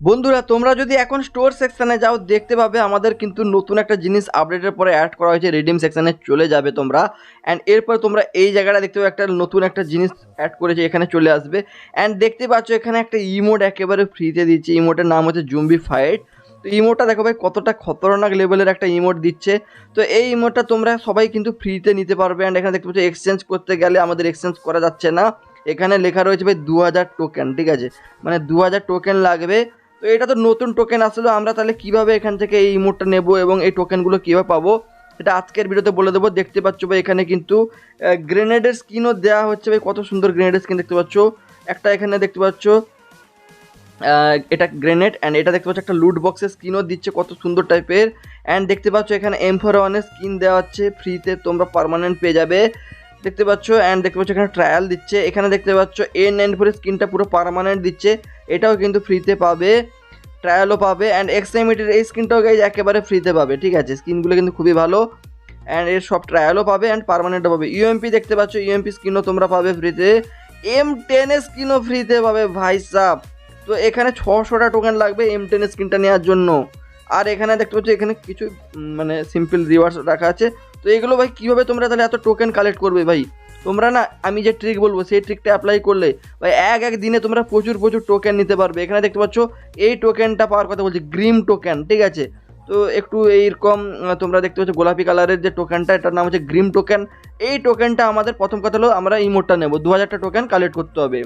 বন্ধুরা তোমরা যদি এখন স্টোর সেকশনে যাও দেখতে পাবে আমাদের কিন্তু নতুন একটা জিনিস আপডেটের পরে অ্যাড করা হয়েছে। রিডিম সেকশনে চলে যাবে তোমরা অ্যান্ড এরপর তোমরা এই জায়গাটা দেখতে পাবে একটা নতুন একটা জিনিস অ্যাড করেছে, এখানে চলে আসবে অ্যান্ড দেখতে পাচ্ছ এখানে একটা ইমোট একেবারে ফ্রিতে দিচ্ছে। ইমোটের নাম হচ্ছে জুম্বি ফাইট। তো ইমোটটা দেখো ভাই কতটা খতরনাক লেভেলের একটা ইমোট দিচ্ছে। তো এই ইমোটটা তোমরা সবাই কিন্তু ফ্রিতে নিতে পারবে অ্যান্ড এখানে দেখতে পাচ্ছ এক্সচেঞ্জ করতে গেলে আমাদের এক্সচেঞ্জ করা যাচ্ছে না। এখানে লেখা রয়েছে ভাই 2000 টোকেন, ঠিক আছে, মানে 2000 টোকেন লাগবে। তো এটা তো নতুন টোকেন আসলো, আমরা তাহলে কিভাবে এখান থেকে এই ইমোটটা নেব এবং এই টোকেনগুলো কীভাবে পাবো এটা আজকের ভিডিওতে বলে দেবো। দেখতে পাচ্ছ ভাই এখানে কিন্তু গ্রেনেডের স্কিনও দেওয়া হচ্ছে ভাই, কত সুন্দর গ্রেনেডের স্কিন দেখতে পাচ্ছ। একটা এখানে দেখতে পাচ্ছ এটা গ্রেনেড অ্যান্ড এটা দেখতে পাচ্ছ একটা লুট বক্সের স্কিনও দিচ্ছে কত সুন্দর টাইপের। অ্যান্ড দেখতে পাচ্ছ এখানে M4A1 স্কিন দেওয়া হচ্ছে ফ্রিতে, তোমরা পার্মানেন্ট পেয়ে যাবে দেখতে পাচ্ছ। অ্যান্ড দেখতে পাচ্ছ এখানে ট্রায়াল দিচ্ছে, এখানে দেখতে পাচ্ছ A94 স্কিনটা পুরো পার্মানেন্ট দিচ্ছে, এটাও কিন্তু ফ্রিতে পাবে, ট্রায়ালও পাবে। অ্যান্ড এক্সএমিটির এই স্কিনটাও গাইজ একেবারে ফ্রিতে পাবে, ঠিক আছে, স্কিনগুলো কিন্তু খুবই ভালো অ্যান্ড এর সব ট্রায়ালও পাবে অ্যান্ড পার্মানেন্টও পাবে। ইউএমপি দেখতে পাচ্ছ, ইউএমপি স্কিনও তোমরা পাবে ফ্রিতে, M10 স্কিনও ফ্রিতে পাবে ভাই সাব। তো এখানে 600টা টোকেন লাগবে M10 স্কিনটা নেওয়ার জন্য। আর এখানে দেখতে পাচ্ছ এখানে কিছু মানে সিম্পল রিওয়ার্ডস রাখা আছে। তো এগুলো ভাই কীভাবে তোমরা তাহলে এত টোকেন কালেক্ট করবে ভাই, তোমরা না আমি যে ট্রিক বলবো সেই ট্রিকটা অ্যাপ্লাই করলে ভাই এক দিনে তোমরা প্রচুর টোকেন নিতে পারবে। এখানে দেখতে পাচ্ছ এই টোকেনটা পাওয়ার কথা বলছি, গ্রিম টোকেন, ঠিক আছে। তো একটু এইরকম তোমরা দেখতে পাচ্ছ গোলাপি কালারের যে টোকেনটা, এটার নাম হচ্ছে গ্রিম টোকেন। এই টোকেনটা আমাদের প্রথম কথা হলো আমরা ইমোটটা নেব, 2000টা টোকেন কালেক্ট করতে হবে।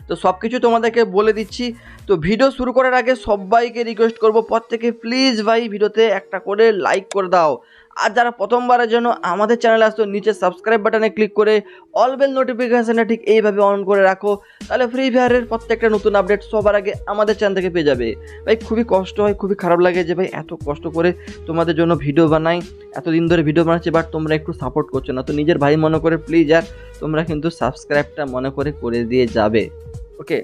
তো সব কিছু তোমাদেরকে বলে দিচ্ছি। তো ভিডিও শুরু করার আগে সবাইকে রিকোয়েস্ট করবো প্রত্যেকে প্লিজ ভাই ভিডিওতে একটা করে লাইক করে দাও। আর যারা প্রথমবারের জন্য আমাদের চ্যানেলে আসতো নিচে সাবস্ক্রাইব বাটনে ক্লিক করে অল বেল নোটিফিকেশানটা ঠিক এইভাবে অন করে রাখো, তাহলে ফ্রি ফায়ারের প্রত্যেকটা নতুন আপডেট সবার আগে আমাদের চ্যানেল থেকে পেয়ে যাবে। ভাই খুবই কষ্ট হয়, খুবই খারাপ লাগে যে ভাই এত কষ্ট করে তোমাদের জন্য ভিডিও বানাই, এতদিন ধরে ভিডিও বানাচ্ছি, বাট তোমরা একটু সাপোর্ট করছো না। তো নিজের ভাই মনে করে প্লিজ আর তোমরা কিন্তু সাবস্ক্রাইবটা মনে করে দিয়ে যাবে, ওকে।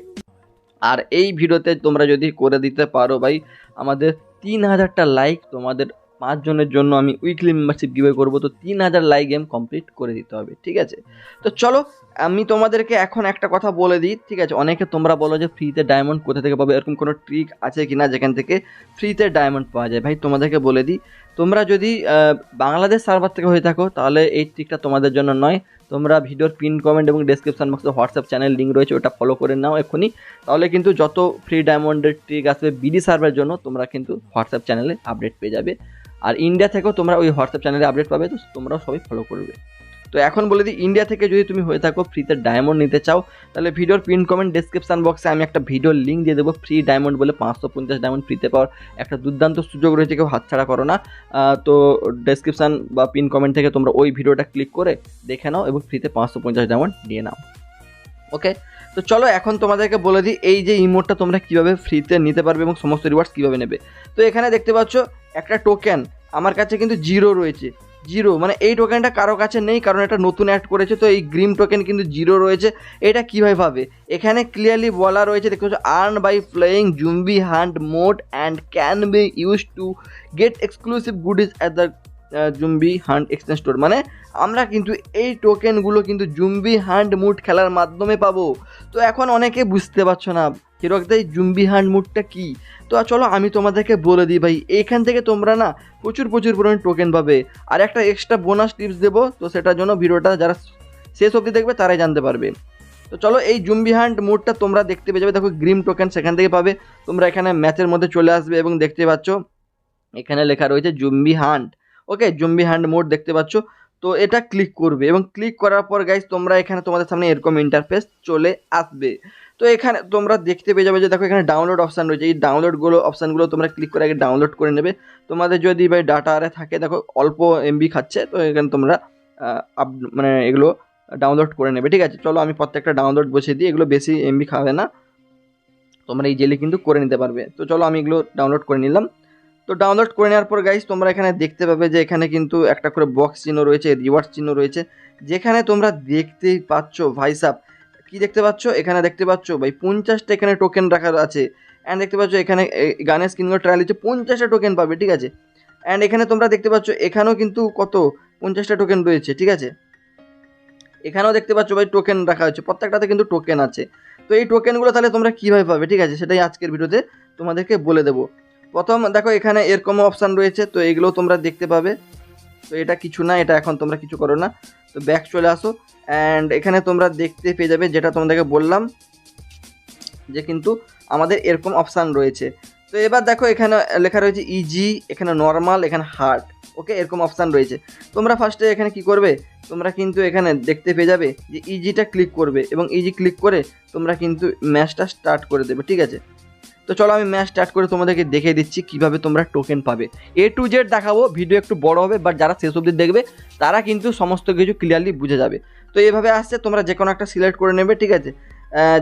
আর এই ভিডিওতে তোমরা যদি করে দিতে পারো ভাই আমাদের 3000টা লাইক, তোমাদের 5 জনের জন্য আমি উইকলি মেম্বারশিপ গিভওয়ে করবো। তো 3000 লাইক গেম কমপ্লিট করে দিতে হবে, ঠিক আছে। তো চলো আমি তোমাদেরকে এখন একটা কথা বলে দিই, ঠিক আছে। অনেকে তোমরা বলো যে ফ্রিতে ডায়মন্ড কোথা থেকে পাবে, এরকম কোনো ট্রিক আছে কি না যেখান থেকে ফ্রিতে ডায়মন্ড পাওয়া যায়। ভাই তোমাদেরকে বলে দিই, তোমরা যদি বাংলাদেশ সার্ভার থেকে হয়ে থাকো তাহলে এই ট্রিকটা তোমাদের জন্য নয়। তোমরা ভিডিওর পিন কমেন্ট এবং ডেসক্রিপশন বক্সে হোয়াটসঅ্যাপ চ্যানেল লিঙ্ক রয়েছে, ওটা ফলো করে নাও এক্ষুনি। তাহলে কিন্তু যত ফ্রি ডায়মন্ডের ট্রিক আসবে বিডি সার্ভের জন্য তোমরা কিন্তু হোয়াটসঅ্যাপ চ্যানেলে আপডেট পেয়ে যাবে। আর ইন্ডিয়া থেকেও তোমরা ওই হোয়াটসঅ্যাপ চ্যানেলে আপডেট পাবে, তো তোমরাও সবাই ফলো করবে। তো এখন বলে দিই, ইন্ডিয়া থেকে যদি তুমি হয়ে থাকো ফ্রিতে ডায়মন্ড নিতে চাও তাহলে ভিডিওর পিন কমেন্ট ডেসক্রিপশন বক্সে আমি একটা ভিডিওর লিঙ্ক দিয়ে দেবো, ফ্রি ডায়মন্ড বলে 550 ডায়মন্ড ফ্রিতে পাওয়ার একটা দুর্দান্ত সুযোগ রয়েছে, কেউ হাতছাড়া করো না। তো ডেসক্রিপশন বা পিন কমেন্ট থেকে তোমরা ওই ভিডিওটা ক্লিক করে দেখে নাও এবং ফ্রিতে 550 ডায়মন্ড নিয়ে নাও, ওকে। তো চলো এখন তোমাদেরকে বলে দিই এই যে ইমোটটা তোমরা কীভাবে ফ্রিতে নিতে পারবে এবং সমস্ত রিওয়ার্ডস কীভাবে নেবে। তো এখানে দেখতে পাচ্ছ একটা টোকেন আমার কাছে কিন্তু 0 রয়েছে, 0 মানে এই টোকেনটা কারো কাছে নেই কারণ এটা নতুন অ্যাড করেছে। তো এই গ্রিম টোকেন কিন্তু 0 রয়েছে, এটা কীভাবে পাবে এখানে ক্লিয়ারলি বলা রয়েছে দেখতে পাচ্ছ, earn by playing zombie hunt mode and can be use to get exclusive goodies at the zombie hunt exchange store. মানে আমরা কিন্তু এই টোকেনগুলো কিন্তু জুম্বি হান্ট মুড খেলার মাধ্যমে পাবো। তো এখন অনেকে বুঝতে পারছো না হিরোকদাই জুম্বি হান্ট মুডটা কী। তো চলো আমি তোমাদেরকে বলে দিই ভাই, এইখান থেকে তোমরা না প্রচুর পরিমাণে টোকেন পাবে। আর একটা এক্সট্রা বোনাস টিপস দেবো, তো সেটার জন্য ভিডিওটা যারা শেষ অবধি দেখবে তারাই জানতে পারবে। তো চলো এই জুম্বি হান্ট মুডটা তোমরা দেখতে পেয়ে যাবে, দেখো গ্রিম টোকেন সেখান থেকে পাবে। তোমরা এখানে ম্যাচের মধ্যে চলে আসবে এবং দেখতে পাচ্ছ এখানে লেখা রয়েছে জুম্বি হান্ট, ওকে, জুম্বি হান্ট মোড দেখতে পাচ্ছ। তো এটা ক্লিক করবে এবং ক্লিক করার পর গাইজ তোমরা এখানে তোমাদের সামনে এরকম ইন্টারফেস চলে আসবে। তো এখানে তোমরা দেখতে পেয়ে যাবে যে দেখো এখানে ডাউনলোড অপশান রয়েছে, এই অপশানগুলো তোমরা ক্লিক করে আগে ডাউনলোড করে নেবে। তোমাদের যদি ভাই ডাটা আরে থাকে, দেখো অল্প এমবি খাচ্ছে, তো এখানে তোমরা মানে এগুলো ডাউনলোড করে নেবে, ঠিক আছে। চলো আমি প্রত্যেকটা ডাউনলোড বসিয়ে দিই, এগুলো বেশি এমবি খাবে না, তোমরা ইজিলি কিন্তু করে নিতে পারবে। তো চলো আমি এগুলো ডাউনলোড করে নিলাম। তো ডাউনলোড করে নেওয়ার পর গাইজ তোমরা এখানে দেখতে পাবে যে এখানে কিন্তু একটা করে বক্স চিহ্ন রয়েছে, রিওয়ার্ড চিহ্ন রয়েছে, যেখানে তোমরা দেখতেই পাচ্ছ ভাই সাব কি দেখতে পাচ্ছ, এখানে দেখতে পাচ্ছ ভাই 50টা এখানে টোকেন রাখা আছে। অ্যান্ড দেখতে পাচ্ছ এখানে গানের স্ক্রিনগুলো ট্রায়াল হচ্ছে, 50টা টোকেন পাবে, ঠিক আছে। অ্যান্ড এখানে তোমরা দেখতে পাচ্ছ এখানেও কিন্তু কত 50টা টোকেন রয়েছে, ঠিক আছে। এখানেও দেখতে পাচ্ছ ভাই টোকেন রাখা হচ্ছে, প্রত্যেকটাতে কিন্তু টোকেন আছে। তো এই টোকেনগুলো তাহলে তোমরা কীভাবে পাবে, ঠিক আছে, সেটাই আজকের ভিডিওতে তোমাদেরকে বলে দেবো। প্রথম দেখো এখানে এরকম অপশান রয়েছে, তো এগুলো তোমরা দেখতে পাবে। তো এটা কিছু না, এটা এখন তোমরা কিছু করো না, তো ব্যাক চলে আসো। অ্যান্ড এখানে তোমরা দেখতে পেয়ে যাবে যেটা তোমাদেরকে বললাম যে কিন্তু আমাদের এরকম অপশান রয়েছে। তো এবার দেখো এখানে লেখা রয়েছে ইজি, এখানে নর্মাল, এখানে হার্ড, ওকে, এরকম অপশান রয়েছে। তোমরা ফার্স্টে এখানে কি করবে, তোমরা কিন্তু এখানে দেখতে পেয়ে যাবে যে ইজিটা ক্লিক করবে এবং ইজি ক্লিক করে তোমরা কিন্তু ম্যাচটা স্টার্ট করে দেবে, ঠিক আছে। তো চলো আমি ম্যাচ স্টার্ট করে তোমাদেরকে দেখিয়ে দিচ্ছি কীভাবে তোমরা টোকেন পাবে। A to Z দেখাবো, ভিডিও একটু বড় হবে, বাট যারা শেষ অবধি দেখবে তারা কিন্তু সমস্ত কিছু ক্লিয়ারলি বুঝে যাবে। তো এইভাবে আসছে, তোমরা যে কোনো একটা সিলেক্ট করে নেবে, ঠিক আছে,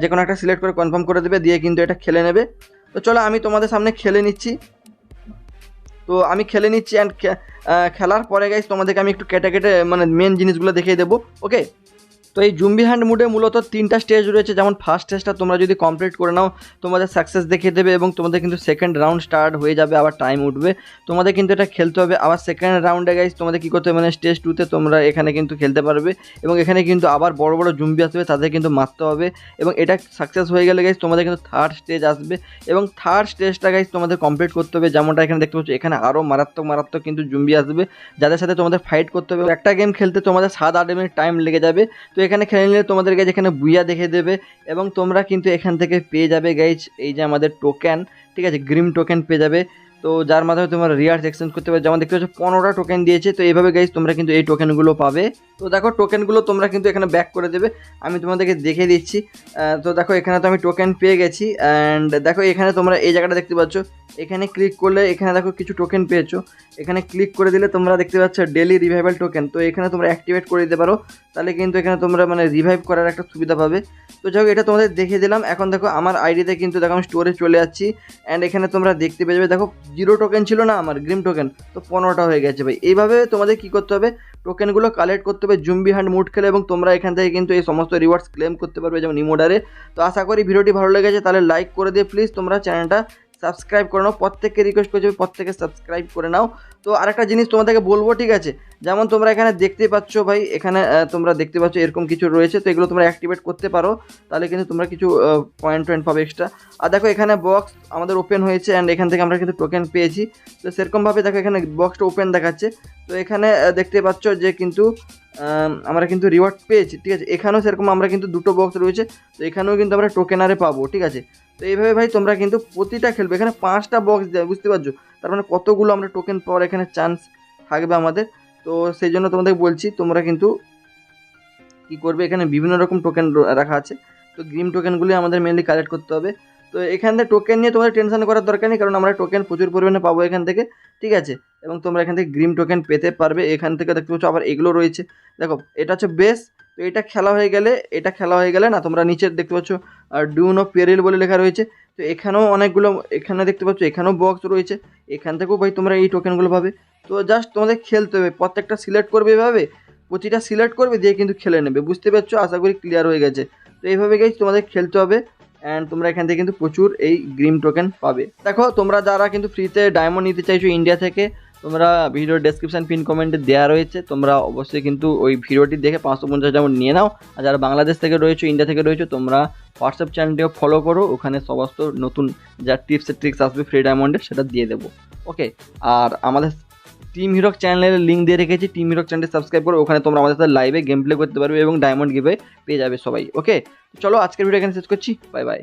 যে কোনো একটা সিলেক্ট করে কনফার্ম করে দেবে, দিয়ে কিন্তু এটা খেলে নেবে। তো চলো আমি তোমাদের সামনে খেলে নিচ্ছি। তো আমি খেলে নিচ্ছি অ্যান্ড খেলার পরে গাইস তোমাদেরকে আমি একটু কেটে কেটে মানে মেন জিনিসগুলো দেখিয়ে দেবো, ওকে। তো এই জুম্বি হান্ট মুডে মূলত 3টা স্টেজ রয়েছে। যেমন ফার্স্ট স্টেজটা তোমরা যদি কমপ্লিট করে নাও তোমাদের সাকসেস দেখিয়ে দেবে এবং তোমাদের কিন্তু সেকেন্ড রাউন্ড স্টার্ট হয়ে যাবে, আবার টাইম উঠবে, তোমাদের কিন্তু এটা খেলতে হবে। আবার সেকেন্ড রাউন্ডে গাইস তোমাদের কী করতে হবে, মানে স্টেজ 2তে তোমরা এখানে কিন্তু খেলতে পারবে এবং এখানে কিন্তু আবার বড় বড় জুম্বি আসবে, তাদের কিন্তু মারতে হবে এবং এটা সাকসেস হয়ে গেলে গাইস তোমাদের কিন্তু থার্ড স্টেজ আসবে এবং থার্ড স্টেজটা গাইস তোমাদের কমপ্লিট করতে হবে। যেমনটা এখানে দেখতে পাচ্ছ, এখানে আরও মারাত্মক কিন্তু জুম্বি আসবে যাদের সাথে তোমাদের ফাইট করতে হবে। একটা গেম খেলতে তোমাদের 7-8 মিনিট টাইম লেগে যাবে। তো এখানে খেলে নিলে তোমাদের গাইজ এখানে বুইয়া দেখে দেবে এবং তোমরা কিন্তু এখান থেকে পেয়ে যাবে গাইজ এই যে আমাদের টোকেন, ঠিক আছে, গ্রিম টোকেন পেয়ে যাবে। তো যার মাধ্যমে তোমরা রিয়ার্স এক্সচেঞ্জ করতে পারবে। যেমন দেখতে পাচ্ছ 15টা টোকেন দিয়েছে। তো এইভাবে গাইজ তোমরা কিন্তু এই টোকেনগুলো পাবে। তো দেখো টোকেনগুলো তোমরা কিন্তু এখানে ব্যাক করে দেবে, আমি তোমাদেরকে দেখে দিচ্ছি। তো দেখো এখানে তো আমি টোকেন পেয়ে গেছি অ্যান্ড দেখো এখানে তোমরা এই জায়গাটা দেখতে পাচ্ছ, এখানে ক্লিক করলে এখানে দেখো কিছু টোকেন পেয়েছো, এখানে ক্লিক করে দিলে তোমরা দেখতে পাচ্ছ ডেলি রিভাইভাল টোকেন। তো এখানে তোমরা অ্যাক্টিভেট করে দিতে পারো, তাহলে কিন্তু এখানে তোমরা মানে রিভাইভ করার একটা সুবিধা পাবে। তো যাই হোক এটা তোমাদের দেখে দিলাম। এখন দেখো আমার আইডিতে কিন্তু দেখো আমি স্টোরে চলে যাচ্ছি অ্যান্ড এখানে তোমরা দেখতে পেয়ে যাবে দেখো 0 টোকেন ছিল না আমার গ্রিম টোকেন, তো 15টা হয়ে গেছে ভাই। এইভাবে তোমাদের কী করতে হবে, টোকেনগুলো কালেক্ট করতে হবে জুম্বি হান্ট মুড খেলে এবং তোমরা এখান থেকে কিন্তু এই সমস্ত রিওয়ার্ডস ক্লেম করতে পারবে যেমন ইমোডারে। তো আশা করি ভিডিওটি ভালো লেগেছে, তাহলে লাইক করে দিয়ে প্লিজ তোমরা চ্যানেলটা সাবস্ক্রাইব করে নাও। প্রত্যেককে রিকোয়েস্ট করছি প্রত্যেকে সাবস্ক্রাইব করে নাও। তো আরেকটা জিনিস তোমাদেরকে বলবো, ঠিক আছে, যেমন তোমরা এখানে দেখতে পাচ্ছ ভাই, এখানে তোমরা দেখতে পাচ্ছ এরকম কিছু রয়েছে। তো এগুলো তোমরা অ্যাক্টিভেট করতে পারো, তাহলে কিন্তু তোমরা কিছু পয়েন্ট পাবে এক্সট্রা। আর দেখো এখানে বক্স আমাদের ওপেন হয়েছে অ্যান্ড এখান থেকে আমরা কিন্তু টোকেন পেয়েছি। তো সেরকমভাবে দেখো এখানে বক্সটা ওপেন দেখাচ্ছে। তো এখানে দেখতে পাচ্ছ যে কিন্তু আমরা কিন্তু রিওয়ার্ড পেয়েছি, ঠিক আছে। এখানেও সেরকম আমরা কিন্তু 2টো বক্স রয়েছে, তো এখানেও কিন্তু আমরা টোকেনারে পাবো, ঠিক আছে। তো এইভাবে ভাই তোমরা কিন্তু প্রতিটা খেলবে, এখানে 5টা বক্স দেয়, বুঝতে পারছো, তার মানে কতগুলো আমরা টোকেন পাওয়ার এখানে চান্স থাকবে আমাদের। তো সেই জন্য তোমাদের বলছি তোমরা কিন্তু কী করবে, এখানে বিভিন্ন রকম টোকেন রাখা আছে। তো গ্রিম টোকেনগুলি আমাদের মেনলি কালেক্ট করতে হবে। তো এখান থেকে টোকেন নিয়ে তোমাদের টেনশন করার দরকার নেই, কারণ আমরা টোকেন প্রচুর পরিমাণে পাবো এখান থেকে, ঠিক আছে। এবং তোমরা এখান থেকে গ্রিম টোকেন পেতে পারবে। এখান থেকে দেখতে পাচ্ছ আবার এগুলো রয়েছে, দেখো এটা হচ্ছে বেস। তো এটা খেলা হয়ে গেলে না তোমরা নিচে দেখতে পাচ্ছ ডুন অফ পেরিল বলে লেখা রয়েছে। তো এখানেও অনেকগুলো, এখানে দেখতে পাচ্ছ এখানেও বক্স রয়েছে, এখান থেকেও ভাই তোমরা এই টোকেনগুলো পাবে। তো জাস্ট তোমাদের খেলতে হবে, প্রত্যেকটা সিলেক্ট করবে এভাবে, প্রতিটা সিলেক্ট করবে দিয়ে কিন্তু খেলে নেবে, বুঝতে পারছো, আশা করি ক্লিয়ার হয়ে গেছে। তো এইভাবে গাইজ তোমাদের খেলতে হবে অ্যান্ড তোমরা এখান থেকে কিন্তু প্রচুর এই গ্রিম টোকেন পাবে। দেখো তোমরা যারা কিন্তু ফ্রিতে ডায়মন্ড নিতে চাইছো ইন্ডিয়া থেকে, তোমরা ভিডিওর ডেসক্রিপশন পিন কমেন্টে দেওয়া রয়েছে, তোমরা অবশ্যই কিন্তু ওই ভিডিওটি দেখে 550 ডায়মন্ড নিয়ে নাও। আর যারা বাংলাদেশ থেকে রয়েছো, ইন্ডিয়া থেকে রয়েছো, তোমরা হোয়াটসঅ্যাপ চ্যানেলটিও ফলো করো, ওখানে সমস্ত নতুন যা টিপস ট্রিক্স আসবে ফ্রি ডায়মন্ডের সেটা দিয়ে দেবো, ওকে। আর আমাদের টিম হিরক চ্যানেলের লিঙ্ক দিয়ে রেখেছি, টিম হিরক চ্যানেলটি সাবস্ক্রাইব করো, ওখানে তোমরা আমাদের সাথে লাইভে গেম প্লে করতে পারবে এবং ডায়মন্ড গিভে পেয়ে যাবে সবাই, ওকে। চলো আজকের ভিডিও এখানে শেষ করছি, বাই বাই।